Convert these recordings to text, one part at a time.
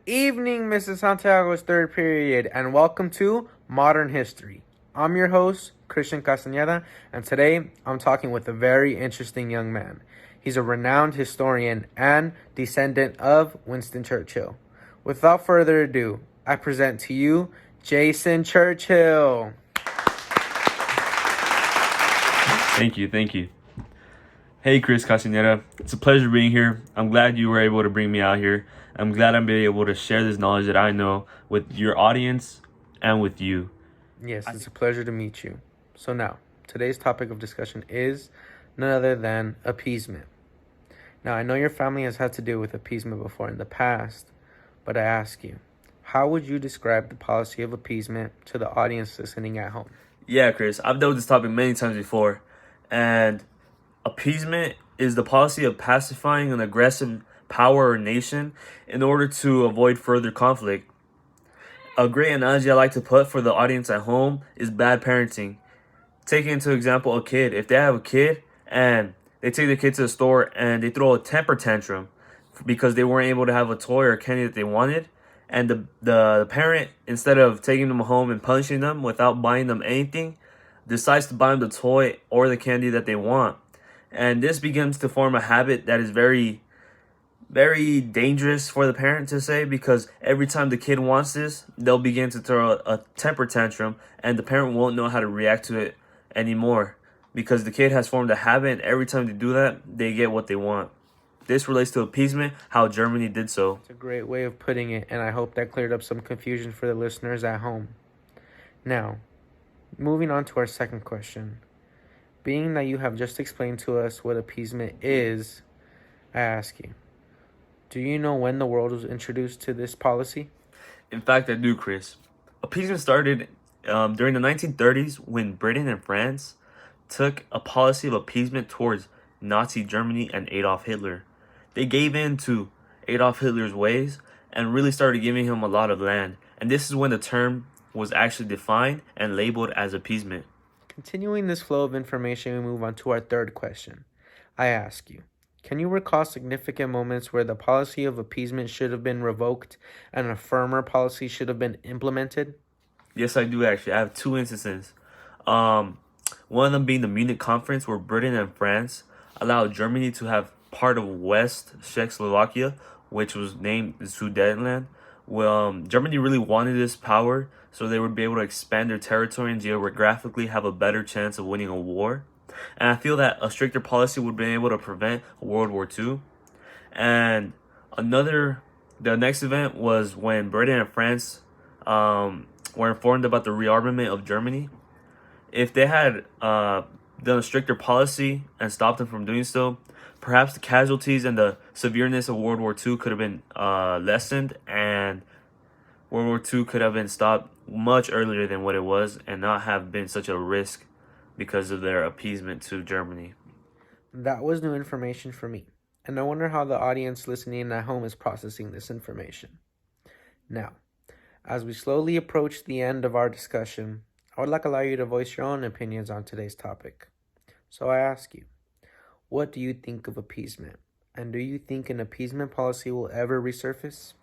evening, Mrs. Santiago's third period, and welcome to Modern History. I'm your host, Christian Castañeda, and today I'm talking with a very interesting young man. He's a renowned historian and descendant of Winston Churchill. Without further ado, I present to you Jason Churchill. Thank you. Hey, Chris Castañeda. It's a pleasure being here. I'm glad you were able to bring me out here. I'm glad I'm being able to share this knowledge that I know with your audience and with you. Yes, it's a pleasure to meet you. So now, today's topic of discussion is none other than appeasement. Now, I know your family has had to deal with appeasement before in the past, but I ask you, how would you describe the policy of appeasement to the audience listening at home? Yeah, Chris, I've dealt with this topic many times before, and appeasement is the policy of pacifying an aggressive power or nation in order to avoid further conflict. A great analogy I like to put for the audience at home is bad parenting. Taking into example a kid. If they have a kid and they take the kid to the store and they throw a temper tantrum because they weren't able to have a toy or candy that they wanted, and the parent, instead of taking them home and punishing them without buying them anything, decides to buy them the toy or the candy that they want. And this begins to form a habit that is very, very dangerous for the parent to say, because every time the kid wants this, they'll begin to throw a temper tantrum and the parent won't know how to react to it anymore, because the kid has formed a habit and every time they do that, they get what they want. This relates to appeasement, how Germany did so. It's a great way of putting it, and I hope that cleared up some confusion for the listeners at home. Now, moving on to our second question. Being that you have just explained to us what appeasement is, I ask you, do you know when the world was introduced to this policy? In fact, I do, Chris. Appeasement started during the 1930s when Britain and France took a policy of appeasement towards Nazi Germany and Adolf Hitler. They gave in to Adolf Hitler's ways and really started giving him a lot of land. And this is when the term was actually defined and labeled as appeasement. Continuing this flow of information, we move on to our third question. I ask you, can you recall significant moments where the policy of appeasement should have been revoked and a firmer policy should have been implemented? Yes, I do actually. I have two instances. One of them being the Munich Conference, where Britain and France allowed Germany to have part of West Czechoslovakia, which was named the Sudetenland. Well, Germany really wanted this power so they would be able to expand their territory and geographically have a better chance of winning a war. And I feel that a stricter policy would have been able to prevent World War II. And the next event was when Britain and France were informed about the rearmament of Germany. If they had done a stricter policy and stopped them from doing so, perhaps the casualties and the severeness of World War II could have been lessened, and World War II could have been stopped much earlier than what it was and not have been such a risk because of their appeasement to Germany. That was new information for me, and I wonder how the audience listening at home is processing this information. Now, as we slowly approach the end of our discussion, I would like to allow you to voice your own opinions on today's topic. So I ask you, what do you think of appeasement? And do you think an appeasement policy will ever resurface?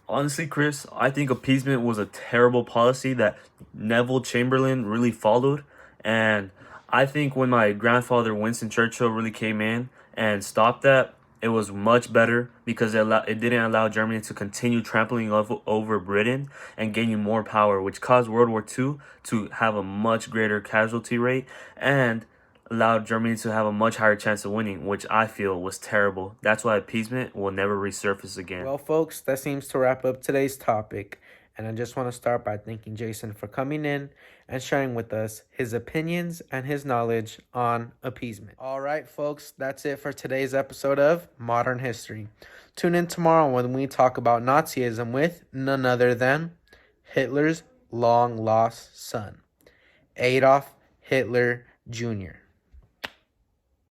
Honestly, Chris, I think appeasement was a terrible policy that Neville Chamberlain really followed. And I think when my grandfather, Winston Churchill, really came in and stopped that, it was much better, because it didn't allow Germany to continue trampling over Britain and gaining more power, which caused World War II to have a much greater casualty rate and allowed Germany to have a much higher chance of winning, which I feel was terrible. That's why appeasement will never resurface again. Well, folks, that seems to wrap up today's topic. And I just want to start by thanking Jason for coming in and sharing with us his opinions and his knowledge on appeasement. All right, folks, that's it for today's episode of Modern History. Tune in tomorrow when we talk about Nazism with none other than Hitler's long-lost son, Adolf Hitler Jr.